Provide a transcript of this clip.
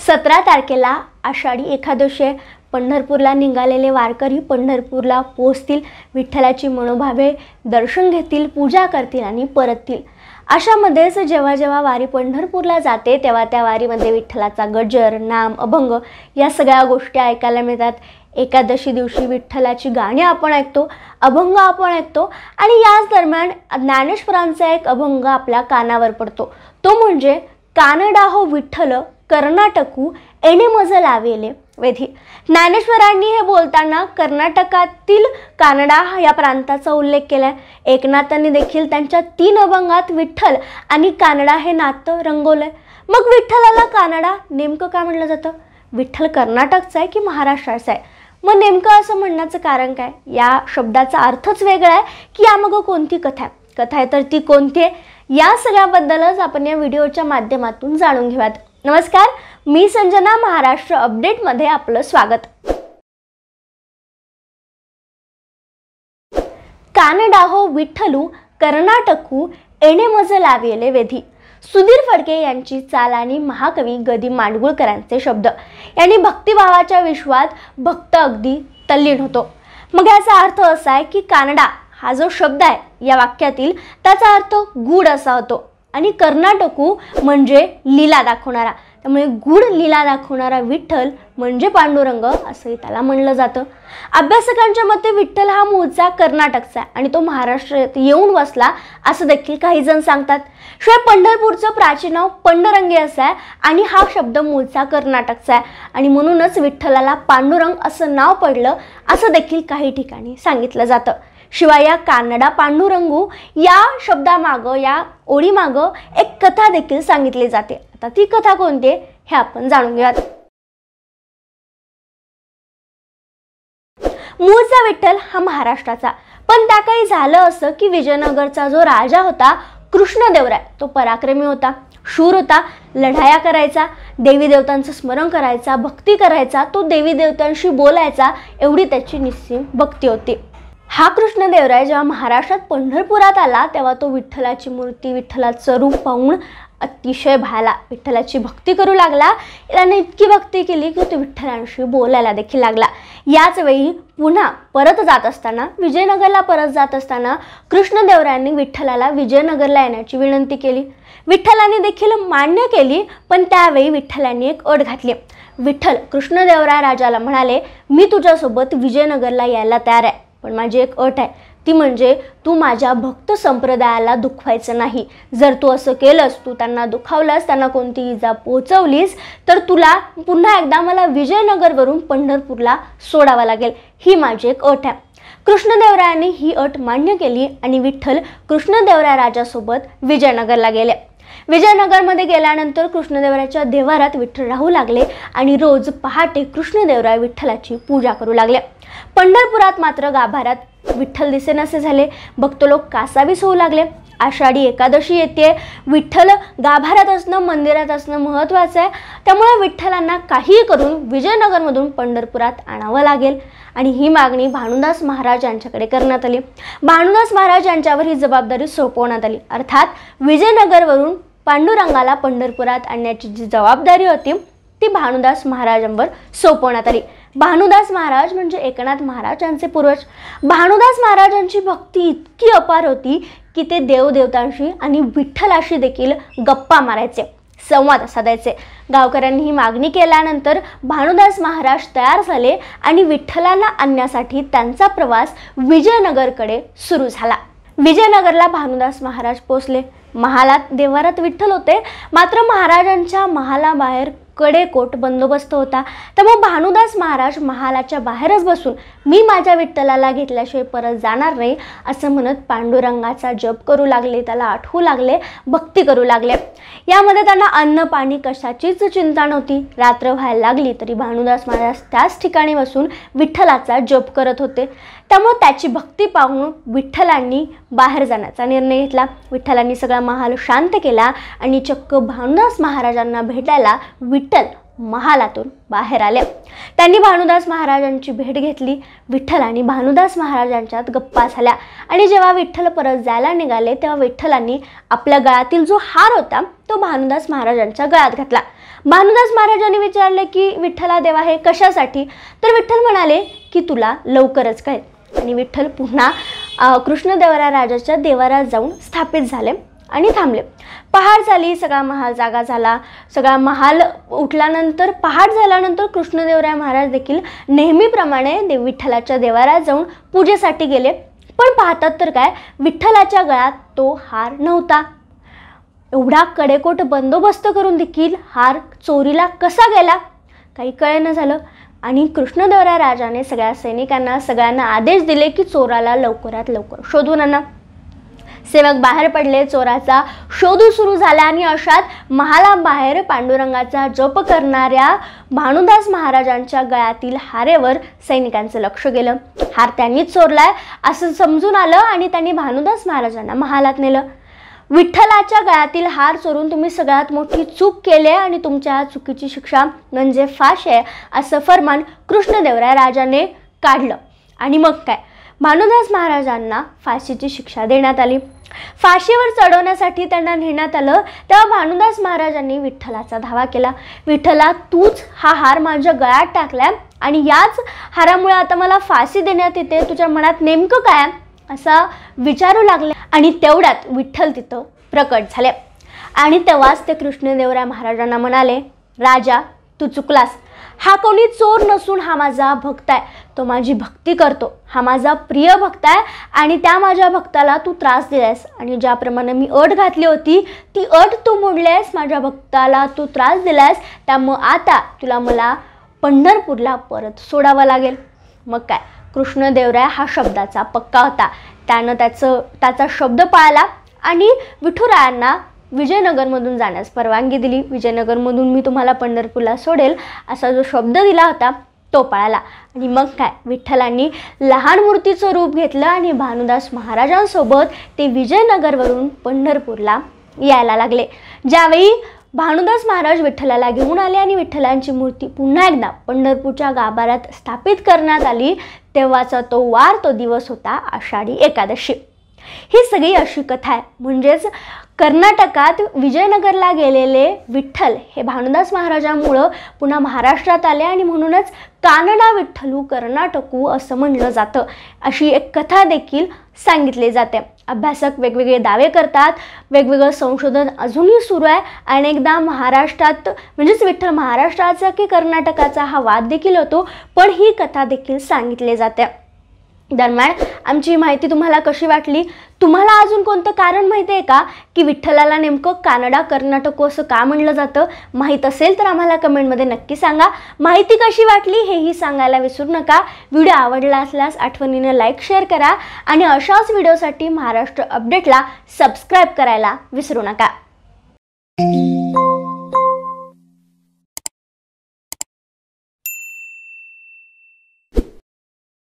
17 तारखेला आषाढी एकादशी आहे। पंढरपूरला निघालेले वारकरी पंढरपूरला पोहोचतील, विठ्ठलाची मनोभावे दर्शन घेतील, पूजा करतील आणि परततील। अशामध्येच जेव्हा जेव्हा वारी पंढरपूरला जाते तेव्हा त्या वारीमध्ये विठ्ठलाचा गजर, नाम, अभंग या सगळ्या गोष्टी ऐकायला मिळतात। एकादशी दिवशी विठ्ठलाची गाणी आपण ऐकतो, अभंग आपण ऐकतो आणि याच दरम्यान ज्ञानेश्वरांचा एक अभंग आपल्या कानावर पडतो, तो म्हणजे कानडा हो विठ्ठल कर्नाटकू एणे मज लावेले वेधी। ज्ञानेश्वरांनी हे बोलताना कर्नाटकातील कानडा या प्रांताचा उल्लेख केलाय। एकनाथांनी देखील त्यांच्या 3 अभंगात विठ्ठल आणि कानडा हे नातं रंगवलंय। मग विठ्ठलाला कानडा नेमकं का म्हणलं जातं? विठ्ठल कर्नाटकचा आहे की महाराष्ट्राचा आहे? मग नेमकं असं म्हणण्याचं कारण काय? या शब्दाचा अर्थच वेगळा आहे की यामागं कोणती कथा आहे? कथा आहे तर ती कोणती आहे? या सगळ्याबद्दलच आपण या व्हिडिओच्या माध्यमातून जाणून घेऊयात। नमस्कार, मी संजना, महाराष्ट्र अपडेटमध्ये आपलं स्वागत। कानडा हो विठ्ठलू कर्नाटकू एणे मज लावेले वेधी। सुधीर फडके यांची चाल आणि महाकवी गदी माडगुळकरांचे शब्द यांनी भक्तिभावाच्या विश्वात भक्त अगदी तल्लीन होतो। मग याचा अर्थ असा आहे की कानडा हा जो शब्द आहे या वाक्यातील त्याचा अर्थ गूढ असा होतो आणि कर्नाटकू म्हणजे लीला दाखवणारा, त्यामुळे गूढ लीला दाखवणारा विठ्ठल म्हणजे पांडुरंग असंही त्याला म्हणलं जातं। अभ्यासकांच्या मते विठ्ठल हा मूळचा कर्नाटकचा आणि तो महाराष्ट्रात येऊन वसला असं देखील काही जण सांगतात। शिवाय पंढरपूरचं प्राचीन नाव पंडरंगी असं आहे आणि हा शब्द मूळचा कर्नाटकचा आहे आणि म्हणूनच विठ्ठलाला पांडुरंग असं नाव पडलं असं देखील काही ठिकाणी सांगितलं जातं। शिवाय या कानडा पांडुरंगू या शब्दामागं, या ओळीमागं एक कथा देखील सांगितली जाते। आता ती कथा कोणती आहे हे आपण जाणून घेऊयात। मूळचा विठ्ठल हा महाराष्ट्राचा, पण त्या काही झालं असं की विजयनगरचा जो राजा होता कृष्णदेवराय तो पराक्रमी होता, शूर होता, लढाया करायचा, देवी देवतांचं स्मरण करायचा, भक्ती करायचा, तो देवी देवतांशी बोलायचा, एवढी त्याची निस्सीम भक्ती होती। हा कृष्णदेवराय जेव्हा महाराष्ट्रात पंढरपुरात आला तेव्हा तो विठ्ठलाची मूर्ती, विठ्ठलाचं रूप पाहून अतिशय भाला, विठ्ठलाची भक्ती करू लागला। त्याने इतकी भक्ती केली की तो विठ्ठलांशी बोलायला देखील लागला। याच वेळी पुन्हा परत जात असताना, विजयनगरला परत जात असताना कृष्णदेवरायांनी विठ्ठलाला विजयनगरला येण्याची विनंती केली। विठ्ठलाने देखील मान्य केली, पण त्यावेळी विठ्ठलांनी एक अट घातली। विठ्ठल कृष्णदेवराय राजाला म्हणाले, मी तुझ्यासोबत विजयनगरला यायला तयार आहे, पण माझी एक अट आहे, ती म्हणजे तू माझ्या भक्त संप्रदायाला दुखवायचं नाही। जर तू असं केलंस, तू त्यांना दुखावलंस, त्यांना कोणती इजा पोचवलीस तर तुला पुन्हा एकदा मला विजयनगरवरून पंढरपूरला सोडावं लागेल, ही माझी एक अट आहे। कृष्णदेवरायांनी ही अट मान्य केली आणि विठ्ठल कृष्णदेवराय राजासोबत विजयनगरला गेले। विजयनगरमध्ये गेल्यानंतर कृष्णदेवरायाच्या देवारात विठ्ठल राहू लागले आणि रोज पहाटे कृष्णदेवराय विठ्ठलाची पूजा करू लागले। पंढरपुरात मात्र गाभाऱ्यात विठ्ठल दिसेनासे झाले, भक्त लोक कासावीस होऊ लागले। आषाढी एकादशी येते, विठ्ठल गाभाऱ्यात असणं, मंदिरात असणं महत्त्वाचं आहे, त्यामुळे विठ्ठलांना काहीही करून विजयनगरमधून पंढरपुरात आणावं लागेल आणि ही मागणी भानुदास महाराज यांच्याकडे करण्यात आली। भानुदास महाराज यांच्यावर ही जबाबदारी सोपवण्यात आली, अर्थात विजयनगरवरून पांडुरंगाला पंढरपुरात आणण्याची जी जबाबदारी होती ती भानुदास महाराजांवर सोपवण्यात आली। भानुदास महाराज म्हणजे एकनाथ महाराज यांचे पूर्वज। भानुदास महाराजांची भक्ती इतकी अपार होती की ते देवदेवतांशी आणि विठ्ठलाशी देखील गप्पा मारायचे, संवाद साधायचे। गावकऱ्यांनी ही मागणी केल्यानंतर भानुदास महाराज तयार झाले आणि विठ्ठलाला आणण्यासाठी त्यांचा प्रवास विजयनगरकडे सुरू झाला। विजयनगरला भानुदास महाराज पोहोचले। महालात देवारात विठ्ठल होते, मात्र महाराजांच्या महालाबाहेर कडेकोट बंदोबस्त होता, त्यामुळे भानुदास महाराज महालाच्या बाहेरच बसून मी माझ्या विठ्ठलाला घेतल्याशिवाय परत जाणार नाही असं म्हणत पांडुरंगाचा जप करू लागले, त्याला आठवू लागले, भक्ती करू लागले। यामध्ये त्यांना अन्न पाणी कशाचीच चिंता नव्हती। रात्र व्हायला लागली तरी भानुदास महाराज त्याच ठिकाणी बसून विठ्ठलाचा जप करत होते, त्यामुळे त्याची भक्ती पाहून विठ्ठलांनी बाहेर जाण्याचा निर्णय घेतला। विठ्ठलांनी सगळा महाल शांत केला आणि चक्क भानुदास महाराजांना भेटायला विठ्ठल महालातून बाहेर आले. त्यांनी भानुदास महाराजांची भेट घेतली. विठ्ठल आणि भानुदास महाराजांच्यात गप्पा झाल्या आणि जेव्हा विठ्ठल परत जायला निघाले तेव्हा विठ्ठलांनी आपल्या गळ्यातील जो हार होता तो भानुदास महाराजांच्या गळ्यात घातला. भानुदास महाराजांनी विचारले की विठ्ठला देवा हे कशासाठी? तर विठ्ठल म्हणाले की तुला लवकरच कळेल. आणि विठ्ठल पुन्हा कृष्णदेवराय राजाच्या देवारात जाऊन स्थापित झाले आणि थांबले. पहाट झाली, सगळा महाल जागा झाला. सगळा महाल उठल्यानंतर पहाट झाल्यानंतर कृष्णदेवराय महाराज देखील नेहमीप्रमाणे विठ्ठलाच्या देवारात जाऊन पूजेसाठी गेले. पण पाहतात तर काय, विठ्ठलाच्या गळ्यात तो हार नव्हता. एवढा कडेकोट बंदोबस्त करून देखील हार चोरीला कसा गेला काही कळेना झालं. आणि कृष्णदेवराय राजाने सगळ्या सैनिकांना सगळ्यांना आदेश दिले की चोराला लवकरात लवकर शोधून आणा. सेवक बाहेर पडले. चोराचा शोध सुरू झाला आणि अशात महालाबाहेर पांडुरंगाचा जप करणाऱ्या भानुदास महाराजांच्या गळ्यातील हारेवर सैनिकांचं लक्ष गेलं. हार त्यांनीच चोरलाय असं समजून आलं आणि त्यांनी भानुदास महाराजांना महालात नेलं. विठ्ठलाच्या गळ्यातील हार चोरून तुम्ही सगळ्यात मोठी चूक केली आणि तुमच्या चुकीची शिक्षा म्हणजे फाशी आहे असं फरमान कृष्णदेवराय राजाने काढलं. आणि मग काय, भानुदास महाराजांना फाशीची शिक्षा देण्यात आली. फाशीवर चढवण्यासाठी त्यांना नेण्यात आलं तेव्हा भानुदास महाराजांनी विठ्ठलाचा धावा केला. विठ्ठला, तूच हा हार माझ्या गळ्यात टाकलाय आणि याच हारामुळे आता मला फाशी देण्यात येते. तुझ्या मनात नेमकं काय असा विचारू लागले. आणि तेवढ्यात विठ्ठल तिथं प्रकट झाले. आणि तेव्हाच ते कृष्णदेवराय महाराजांना म्हणाले, राजा तू चुकलास. हा कोणी चोर नसून हा माझा भक्त आहे. तो माझी भक्ती करतो. हा माझा प्रिय भक्त आहे आणि त्या माझ्या भक्ताला तू त्रास दिलास आणि ज्याप्रमाणे मी अट घातली होती ती अट तू मोडलीस. माझ्या भक्ताला तू त्रास दिलास, त्यामुळे आता तुला मला पंढरपूरला परत सोडावं लागेल. मग काय, कृष्णदेवराय हा शब्दाचा पक्का होता. त्यानं त्याचा शब्द पाळला आणि विठुरायांना विजयनगरमधून जाण्यास परवानगी दिली. विजयनगरमधून मी तुम्हाला पंढरपूरला सोडेल असा जो शब्द दिला होता तो पाळला. आणि मग काय, विठ्ठलांनी लहान मूर्तीचं रूप घेतलं आणि भानुदास महाराजांसोबत ते विजयनगरवरून पंढरपूरला यायला लागले. ज्यावेळी भानुदास महाराज विठ्ठलाला घेऊन आले आणि विठ्ठलांची मूर्ती पुन्हा एकदा पंढरपूरच्या गाभाऱ्यात स्थापित करण्यात आली तेव्हाचा तो वार, तो दिवस होता आषाढी एकादशी. ही सगळी अशी कथा आहे. म्हणजेच कर्नाटकात विजयनगरला गेलेले विठ्ठल हे भानुदास महाराजांमुळं पुन्हा महाराष्ट्रात आले आणि म्हणूनच कानडा विठ्ठलू कर्नाटकू असं म्हणलं जातं. अशी एक कथा देखील सांगितली जाते. अभ्यासक वेगवेगळे दावे करतात. वेगवेगळं संशोधन अजूनही सुरू आहे. अनेकदा महाराष्ट्रात म्हणजेच विठ्ठल महाराष्ट्राचा की कर्नाटकाचा हा वाद देखील होतो. पण ही कथा देखील सांगितली जाते. दरम्यान आमची माहिती तुम्हाला कशी वाटली? तुम्हाला अजून कोणतं कारण माहिती आहे का की विठ्ठलाला नेमकं कानडा कर्नाटक असं का म्हणलं जातं? माहीत असेल तर आम्हाला कमेंटमध्ये नक्की सांगा. माहिती कशी वाटली हेही सांगायला विसरू नका. व्हिडिओ आवडला असल्यास आठवणीने लाईक शेअर करा आणि अशाच व्हिडिओसाठी महाराष्ट्र अपडेटला सबस्क्राईब करायला विसरू नका.